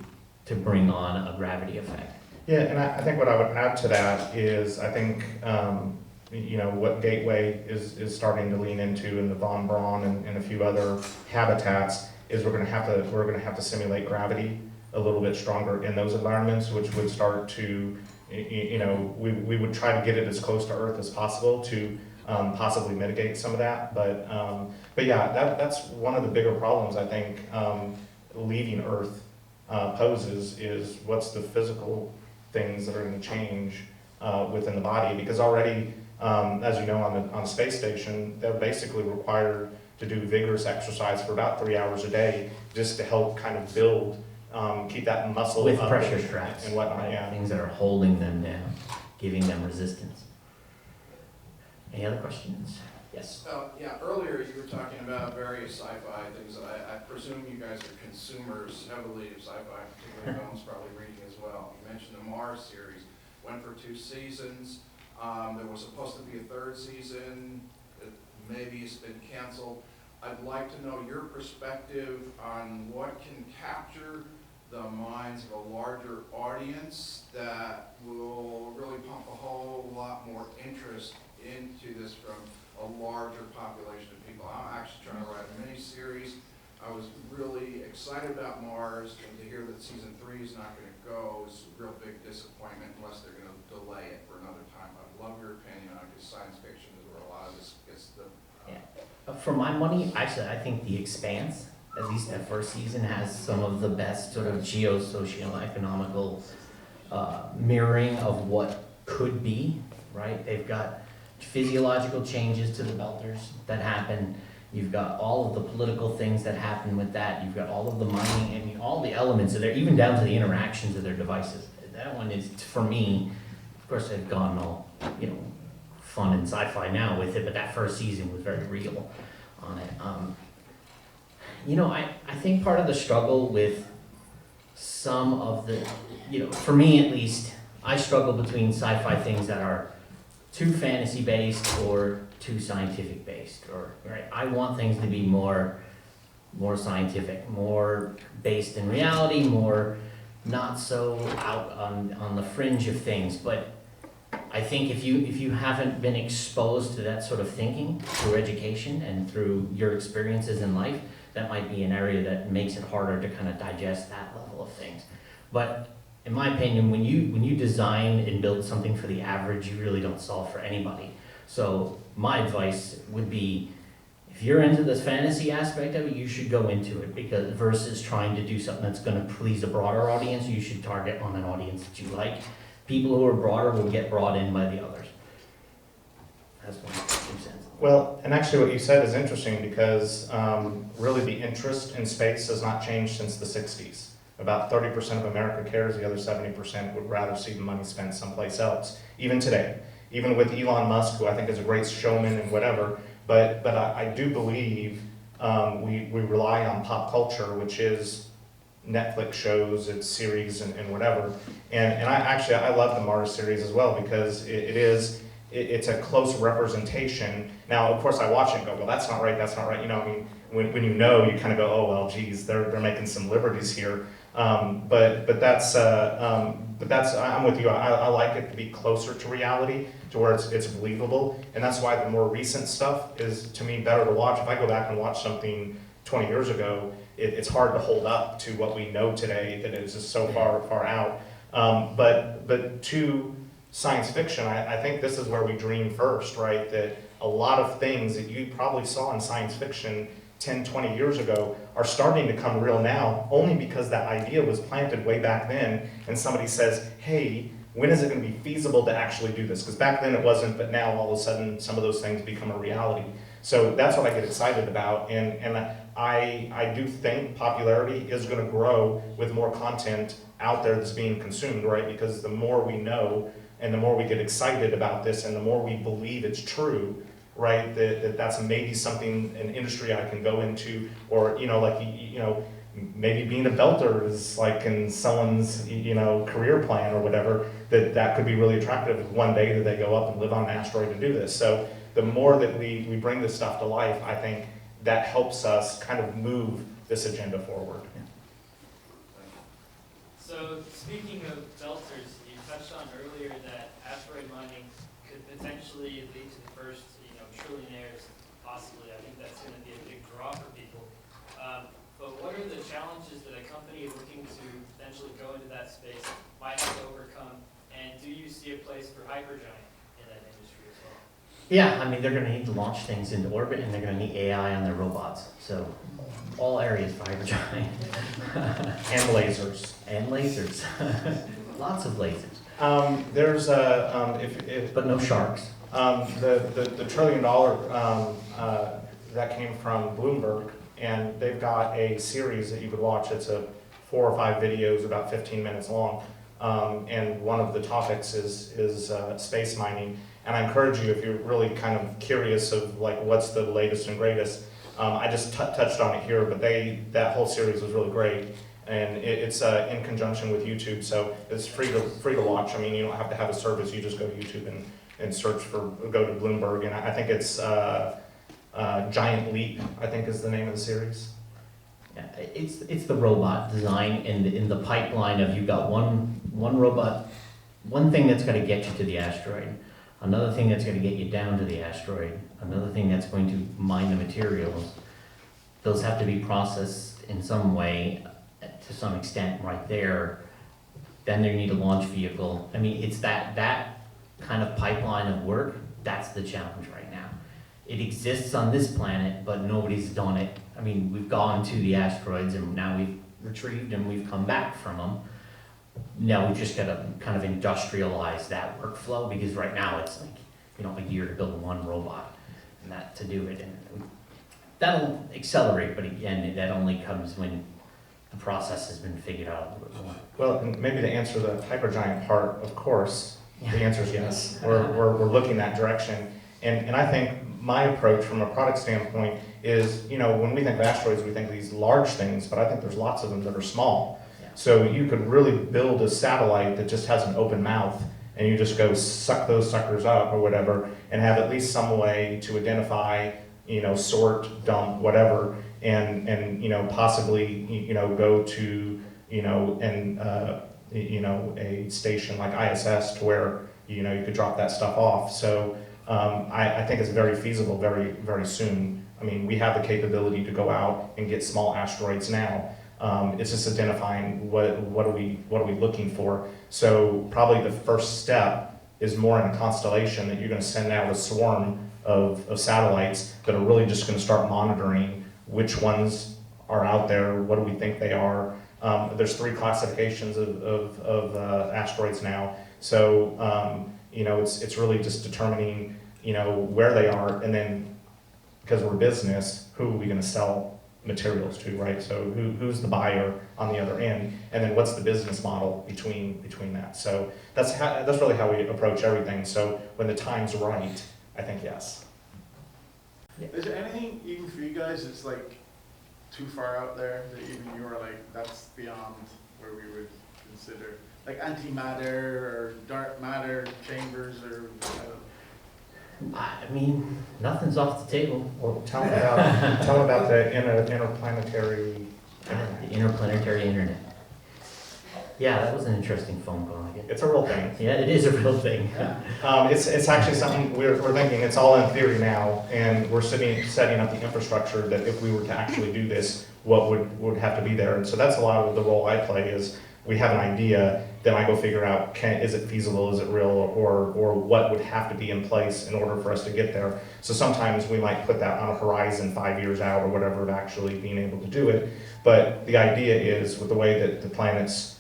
bring on a gravity effect. Yeah, and I think what I would add to that is I think what Gateway is starting to lean into, in the Von Braun and a few other habitats, is we're going to have to simulate gravity a little bit stronger in those environments, which would start to we would try to get it as close to Earth as possible to possibly mitigate some of that. But yeah, that's one of the bigger problems I think leaving Earth poses, is what's the physical things that are going to change within the body, because already, as you know, on the space station, they're basically required to do vigorous exercise for about 3 hours a day just to help kind of build keep that muscle With up pressure and- straps. and whatnot, right? yeah. Things that are holding them down, giving them resistance. Any other questions? Yes. Yeah, earlier you were talking about various sci-fi things. I presume you guys are consumers heavily of sci-fi, particularly films, probably reading as well. You mentioned the Mars series, went for 2 seasons. There was supposed to be a 3rd season, maybe it's been canceled. I'd like to know your perspective on what can capture the minds of a larger audience that will really pump a whole lot more interest into this from a larger population of people. I'm actually trying to write a mini-series. I was really excited about Mars, and to hear that season 3 is not going to go is a real big disappointment unless they're going to delay it for another time. I'd love your opinion on this. Science fiction is where a lot of this gets the... For my money, actually, I think The Expanse, at least that first season, has some of the best sort of geo-socioeconomical mirroring of what could be, right? They've got physiological changes to the belters that happen. You've got all of the political things that happen with that. You've got all of the mining, I mean, all the elements of there, even down to the interactions of their devices. That one is, for me, of course, they've gone all, fun and sci-fi now with it, but that first season was very real on it. I think part of the struggle with some of the, for me at least, I struggle between sci-fi things that are too fantasy based or too scientific based, or right. I want things to be more scientific, more based in reality, more not so out on the fringe of things. But I think if you haven't been exposed to that sort of thinking through education and through your experiences in life, that might be an area that makes it harder to kind of digest that level of things. But in my opinion, when you design and build something for the average, you really don't solve for anybody. So my advice would be, if you're into this fantasy aspect of it, you should go into it, because versus trying to do something that's going to please a broader audience, you should target on an audience that you like. People who are broader will get brought in by the others. That's my 2 cents. Well, and actually what you said is interesting because really the interest in space has not changed since the 60s. About 30% of America cares, the other 70% would rather see the money spent someplace else, even today. Even with Elon Musk, who I think is a great showman and whatever, but I do believe we rely on pop culture, which is Netflix shows, its series and whatever. And I love the Mars series as well, because it's a close representation. Now, of course, I watch it and go, well, that's not right. When you kind of go, oh, well, geez, they're making some liberties here. But that's I'm with you. I like it to be closer to reality, to where it's believable, and that's why the more recent stuff is, to me, better to watch. If I go back and watch something 20 years ago, it's hard to hold up to what we know today, that is just so far out. But to science fiction, I think this is where we dream first, right? That a lot of things that you probably saw in science fiction 10, 20 years ago are starting to come real now, only because that idea was planted way back then, and somebody says, hey, when is it going to be feasible to actually do this? Because back then it wasn't, but now all of a sudden some of those things become a reality. So that's what I get excited about, and I do think popularity is going to grow with more content out there that's being consumed, right? Because the more we know, and the more we get excited about this, and the more we believe it's true, right? That's maybe something, an industry I can go into, or maybe being a belter is like in someone's career plan or whatever. That could be really attractive one day that they go up and live on an asteroid to do this. So the more that we bring this stuff to life, I think that helps us kind of move this agenda forward. So speaking of belters, you touched on earlier that asteroid mining could potentially lead to the first, trillionaires, possibly. I think that's going to be a big draw for people. But what are the challenges that a company looking to potentially go into that space might have to overcome? And do you see a place for Hypergiant in that industry as well? Yeah, they're going to need to launch things into orbit, and they're going to need AI on their robots. So all areas for Hypergiant. And lasers. And lasers. Lots of lasers. There's but no sharks. The $1 trillion that came from Bloomberg, and they've got a series that you could watch. It's a 4 or 5 videos about 15 minutes long. And one of the topics is space mining. And I encourage you, if you're really kind of curious of like what's the latest and greatest, I just touched on it here, but that whole series was really great. And it's in conjunction with YouTube, so it's free to watch. I mean, you don't have to have a service, you just go to YouTube and search go to Bloomberg, and I think it's Giant Leap, I think is the name of the series. Yeah, it's the robot design and in the pipeline of you've got one robot, one thing that's going to get you to the asteroid, another thing that's going to get you down to the asteroid, another thing that's going to mine the materials. Those have to be processed in some way, to some extent, right there. Then they need a launch vehicle. I mean, it's that kind of pipeline of work. That's the challenge right now. It exists on this planet, but nobody's done it. I mean, we've gone to the asteroids and now we've retrieved and we've come back from them. Now we've just got to kind of industrialize that workflow, because right now it's like, a year to build one robot and that to do it. And that'll accelerate, but again, that only comes when the process has been figured out a little bit more. Well, and maybe to answer the Hypergiant part, of course, Yeah. the answer is yes. We're looking that direction. And I think my approach from a product standpoint is, when we think of asteroids, we think of these large things, but I think there's lots of them that are small. Yeah. So you could really build a satellite that just has an open mouth, and you just go suck those suckers up or whatever, and have at least some way to identify, sort, dump, whatever, and possibly, go to, a station like ISS to where, you could drop that stuff off. So I think it's very feasible very, very soon. I mean, we have the capability to go out and get small asteroids now. It's just identifying what are we looking for. So probably the first step is more in a constellation that you're going to send out a swarm of satellites that are really just going to start monitoring which ones are out there, what do we think they are. There's 3 classifications of asteroids now. So, it's really just determining, where they are, and then, because we're a business, who are we going to sell materials to, right? So who's the buyer on the other end, and then what's the business model between that? So that's really how we approach everything. So when the time's right, I think yes. Is there anything, even for you guys, that's like too far out there that even you are like, that's beyond where we would consider? Like antimatter or dark matter chambers or I mean, nothing's off the table. Well, tell them about the interplanetary internet. The interplanetary internet. Yeah, that was an interesting phone call. It's a real thing. Yeah, it is a real thing. It's actually something we're thinking. It's all in theory now, and we're setting up the infrastructure that if we were to actually do this, what would have to be there. And so that's a lot of the role I play. Is we have an idea, then I go figure out, is it feasible, is it real, or what would have to be in place in order for us to get there. So sometimes we might put that on a horizon 5 years out or whatever of actually being able to do it. But the idea is, with the way that the planets,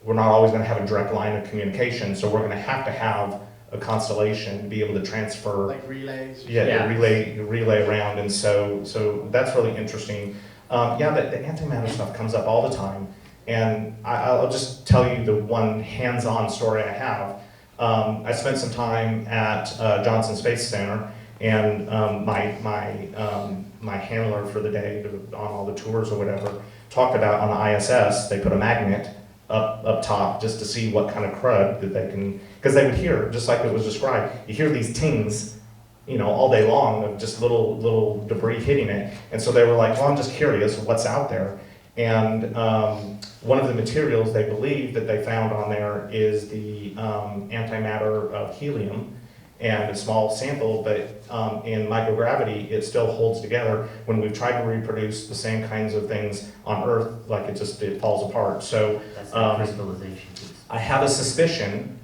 we're not always going to have a direct line of communication, so we're going to have a constellation, be able to transfer. like relays? Yeah. Relay around, and so that's really interesting. The antimatter stuff comes up all the time. And I'll just tell you the one hands-on story I have. I spent some time at Johnson Space Center, and my handler for the day on all the tours or whatever talked about on the ISS, they put a magnet up top just to see what kind of crud that they can, because they would hear, just like it was described, you hear these tings, all day long of just little debris hitting it. And so they were like, well, I'm just curious what's out there. And one of the materials they believe that they found on there is the antimatter of helium, and a small sample, but in microgravity it still holds together. When we've tried to reproduce the same kinds of things on Earth, like it falls apart. So That's the crystallization piece. I have a suspicion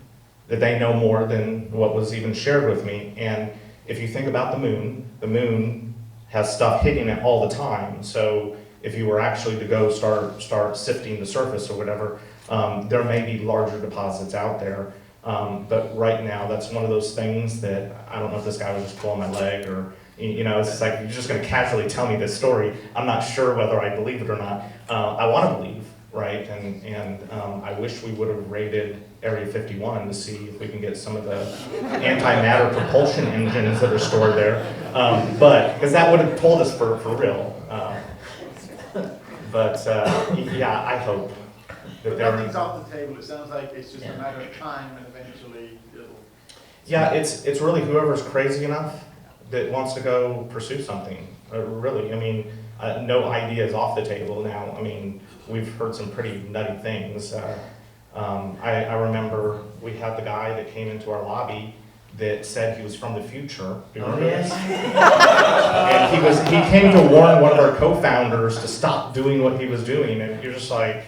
that they know more than what was even shared with me. And if you think about the moon has stuff hitting it all the time. So if you were actually to go start sifting the surface or whatever, there may be larger deposits out there. But right now, that's one of those things that I don't know if this guy was just pulling my leg or, it's just like, you're just going to casually tell me this story. I'm not sure whether I believe it or not. I want to believe, right? And I wish we would have raided Area 51 to see if we can get some of the antimatter propulsion engines that are stored there. But, because that would have told us for real. Yeah, I hope that But there. nothing's off the table, it sounds like it's just a matter of time and eventually it'll. Yeah, it's really whoever's crazy enough that wants to go pursue something. Really, I mean, no idea is off the table now. I mean, we've heard some pretty nutty things. I remember we had the guy that came into our lobby that said he was from the future. Do you remember this? And he came to warn one of our co-founders to stop doing what he was doing, and you're just like,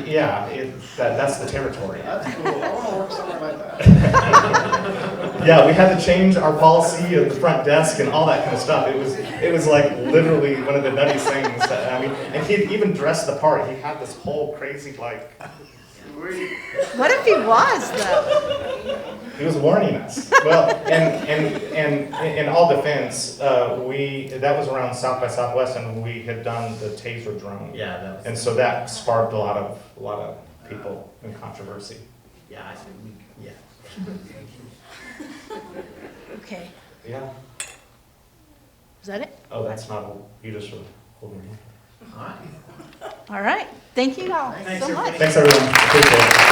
yeah, that's the territory. That's cool, I wanna work somewhere like that. Yeah, we had to change our policy at the front desk and all that kind of stuff. It was like literally one of the nuttiest things. I mean, and he even dressed the part. He had this whole crazy like. What if he was, though? He was warning us. Well, and in all defense, that was around South by Southwest, and we had done the taser drone. Yeah, that was. And so that sparked a lot of people and controversy. Yeah, I think yeah. Okay, Yeah. is that it? Oh, that's not. You just were holding me. All right. All right, thank you all Thanks, so much. everybody. Thanks, everyone. Appreciate it.